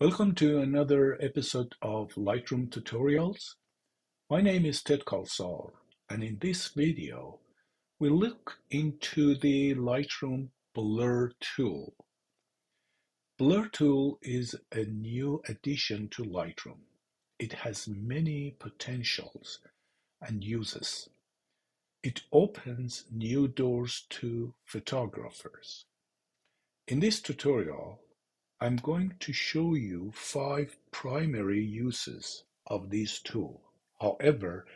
Welcome to another episode of Lightroom Tutorials. My name is Ted Karlsalr, and in this video, we look into the Lightroom Blur tool. Blur tool is a new addition to Lightroom. It has many potentials and uses. It opens new doors to photographers. In this tutorial, I'm going to show you 5 primary uses of this tool. However,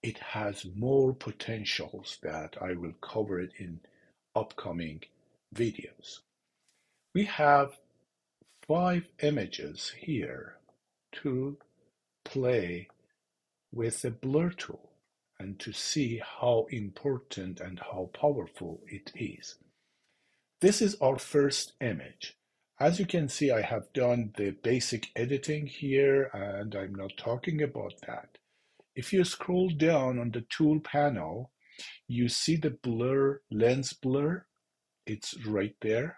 it has more potentials that I will cover it in upcoming videos. We have 5 images here to play with the blur tool and to see how important and how powerful it is. This is our first image. As you can see, I have done the basic editing here, and I'm not talking about that. If you scroll down on the tool panel, you see the blur, lens blur. It's right there.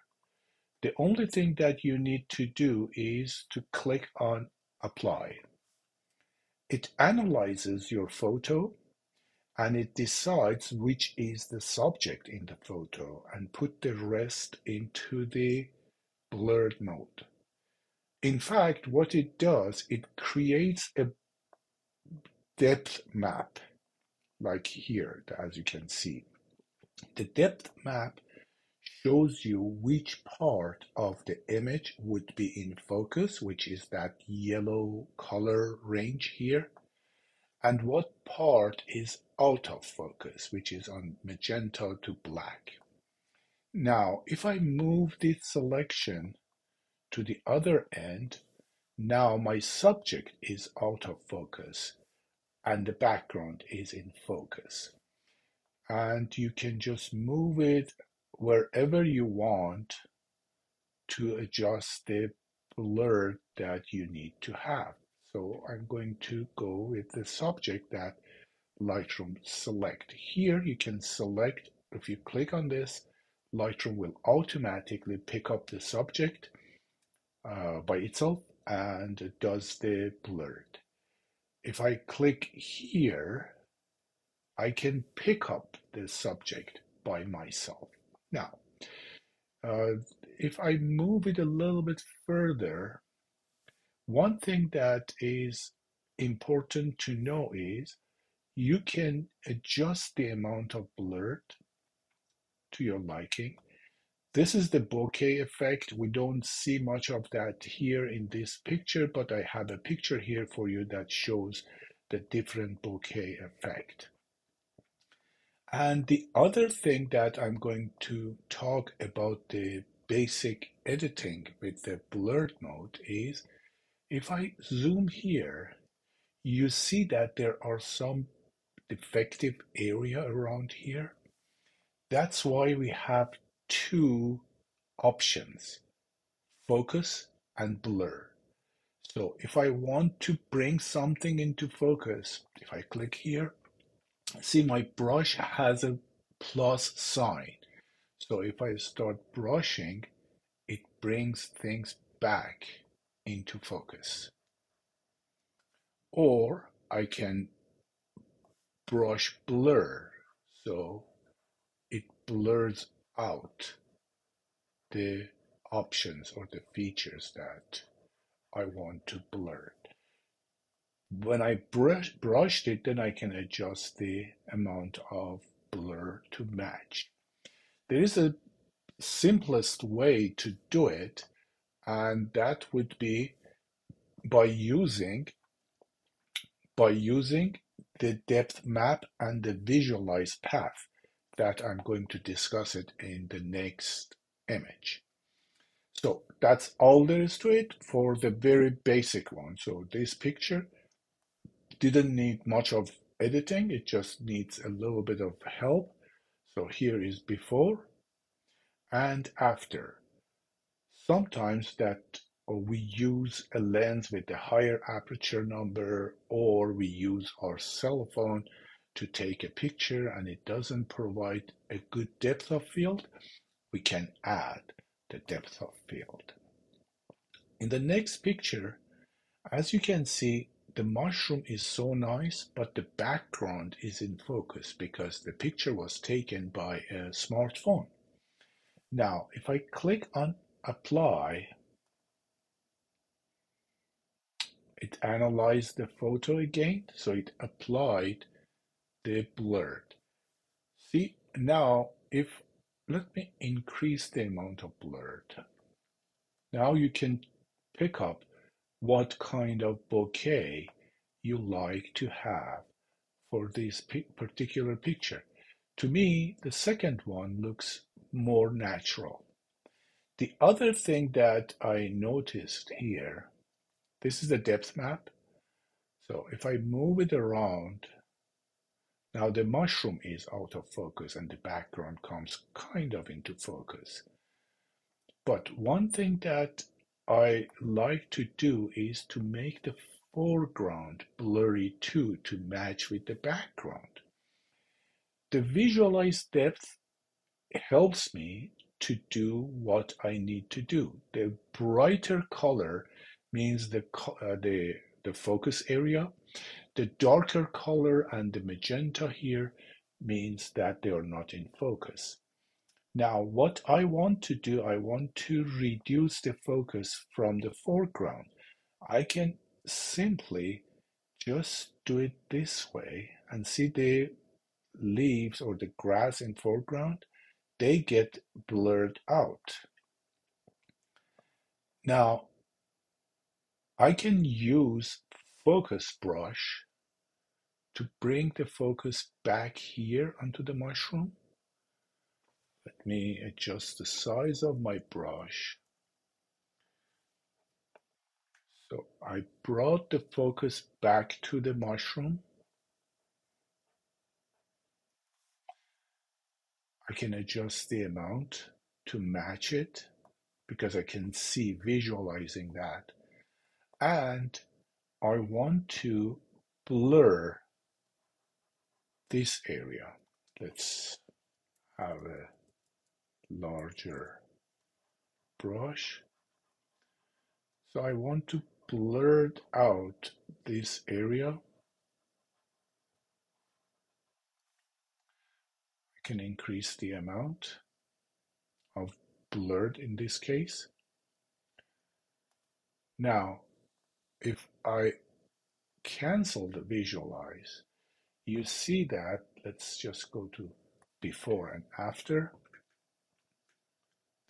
The only thing that you need to do is to click on apply. It analyzes your photo and it decides which is the subject in the photo and put the rest into the blurred mode. In fact, what it does, it creates a depth map, like here, as you can see. The depth map shows you which part of the image would be in focus, which is that yellow color range here, and what part is out of focus, which is on magenta to black. Now, if I move this selection to the other end, now my subject is out of focus and the background is in focus. And you can just move it wherever you want to adjust the blur that you need to have. So I'm going to go with the subject that Lightroom select. Here you can select, if you click on this, Lightroom will automatically pick up the subject by itself and it does the blurred. If I click here, I can pick up the subject by myself. Now, uh, if I move it a little bit further, one thing that is important to know is you can adjust the amount of blur to your liking. This is the bokeh effect. We don't see much of that here in this picture, but I have a picture here for you that shows the different bokeh effect. And the other thing that I'm going to talk about the basic editing with the blurred mode is if I zoom here, you see that there are some defective area around here. That's why we have 2 options, focus and blur. So if I want to bring something into focus, if I click here, see my brush has a plus sign. So if I start brushing, it brings things back into focus. Or I can brush blur. So it blurs out the options or the features that I want to blur. When I brushed it, then I can adjust the amount of blur to match. There is a simplest way to do it, and that would be by using the depth map and the visualize path that I'm going to discuss it in the next image. So that's all there is to it for the very basic one. So this picture didn't need much of editing, it just needs a little bit of help. So here is before and after. Sometimes that we use a lens with a higher aperture number, or we use our cell phone to take a picture and it doesn't provide a good depth of field, we can add the depth of field. In the next picture, as you can see, the mushroom is so nice, but the background is in focus because the picture was taken by a smartphone. Now, if I click on apply, it analyzed the photo again, so it applied the blurred. See, now if, let me increase the amount of blurred. Now you can pick up what kind of bokeh you like to have for this particular picture. To me, the second one looks more natural. The other thing that I noticed here, this is the depth map. So if I move it around, now the mushroom is out of focus and the background comes kind of into focus. But one thing that I like to do is to make the foreground blurry too, to match with the background. The visualized depth helps me to do what I need to do. The brighter color means the focus area. The darker color and the magenta here means that they are not in focus. Now, what I want to do, I want to reduce the focus from the foreground. I can simply just do it this way and see the leaves or the grass in foreground, they get blurred out. Now, I can use focus brush to bring the focus back here onto the mushroom. Let me adjust the size of my brush. So I brought the focus back to the mushroom. I can adjust the amount to match it because I can see visualizing that. And I want to blur this area. Let's have a larger brush. So I want to blur out this area. I can increase the amount of blurred in this case. Now, if I cancel the visualize, you see that, let's just go to before and after.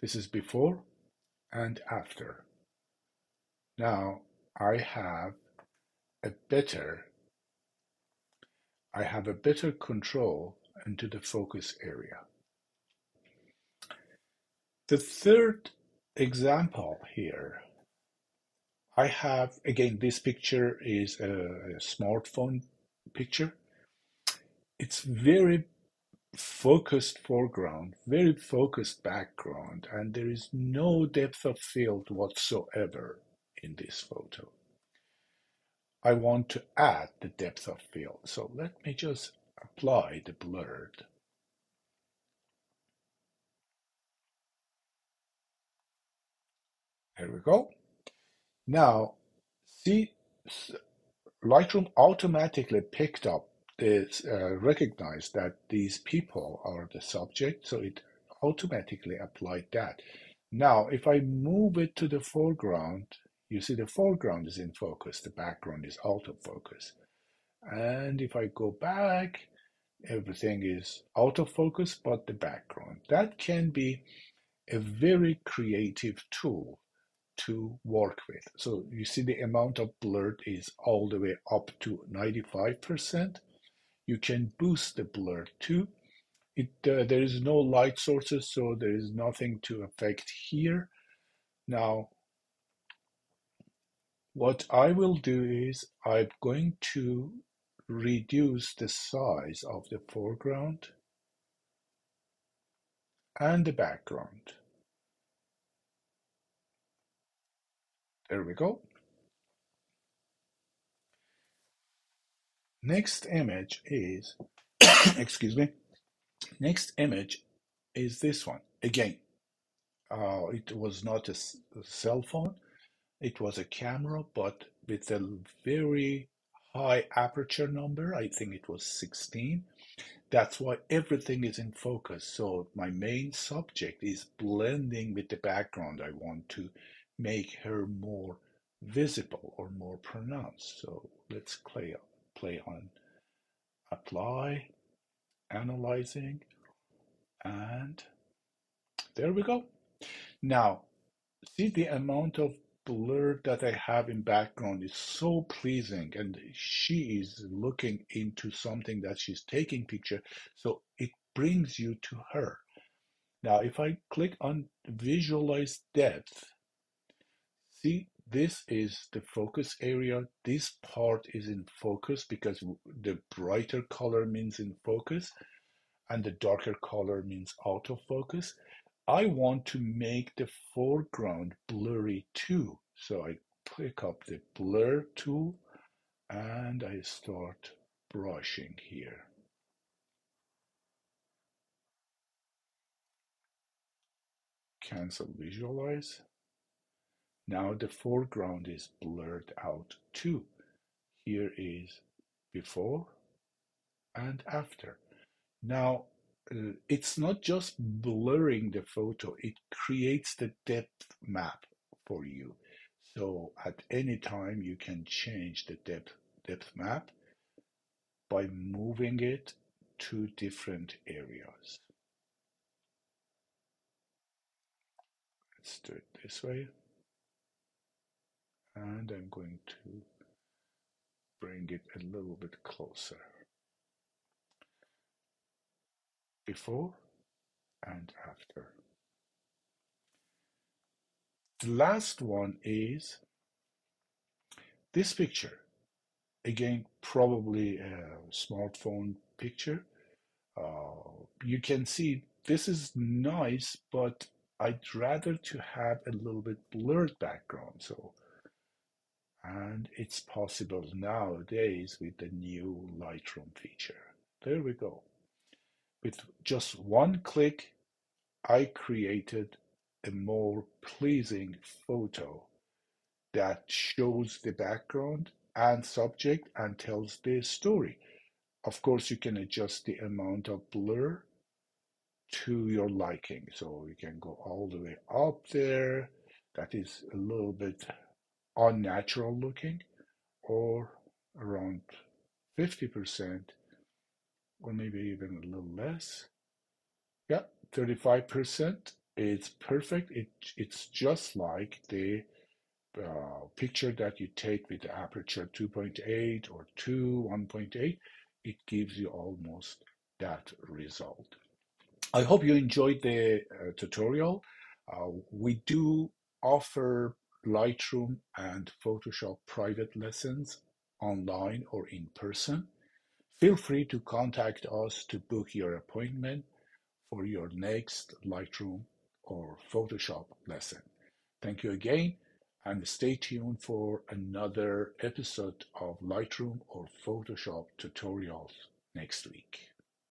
This is before and after. Now a better I have a better control into the focus area. The third example here, I have, again, this picture is a smartphone picture. It's very focused foreground, very focused background, and there is no depth of field whatsoever in this photo. I want to add the depth of field, so let me just apply the blurred. There we go. Now, see, Lightroom automatically picked up this, recognized that these people are the subject, so it automatically applied that. Now, if I move it to the foreground, you see the foreground is in focus, the background is out of focus. And if I go back, everything is out of focus but the background. That can be a very creative tool to work with. So you see the amount of blur is all the way up to 95%. You can boost the blur too. There is no light sources, so there is nothing to affect here. Now, what I will do is I'm going to reduce the size of the foreground and the background. There we go. Next image is, excuse me, next image is this one. Again, it was not a cell phone, It was a camera, but with a very high aperture number. I think it was 16. That's why everything is in focus. So my main subject is blending with the background. I want to make her more visible or more pronounced. So let's play on apply, analyzing, and there we go. Now, see the amount of blur that I have in background is so pleasing, and she is looking into something that she's taking picture, so it brings you to her. Now, if I click on visualize depth, see this is the focus area. This part is in focus because the brighter color means in focus and the darker color means out of focus. I want to make the foreground blurry too. So I pick up the blur tool and I start brushing here. Cancel visualize. Now the foreground is blurred out too. Here is before and after. Now, it's not just blurring the photo, it creates the depth map for you. So at any time you can change the depth map by moving it to different areas. Let's do it this way. And I'm going to bring it a little bit closer. Before and after. The last one is this picture. Again, probably a smartphone picture. You can see this is nice, but I'd rather to have a little bit blurred background. So, and it's possible nowadays with the new Lightroom feature. There we go. With just one click, I created a more pleasing photo that shows the background and subject and tells the story. Of course, you can adjust the amount of blur to your liking. So you can go all the way up there. That is a little bit unnatural looking, or around 50%, or maybe even a little less. Yeah, 35%. It's perfect. It's just like the picture that you take with the aperture 2.8 or 1.8. It gives you almost that result. I hope you enjoyed the tutorial. We do offer Lightroom and Photoshop private lessons online or in person. Feel free to contact us to book your appointment for your next Lightroom or Photoshop lesson. Thank you again, and stay tuned for another episode of Lightroom or Photoshop tutorials next week.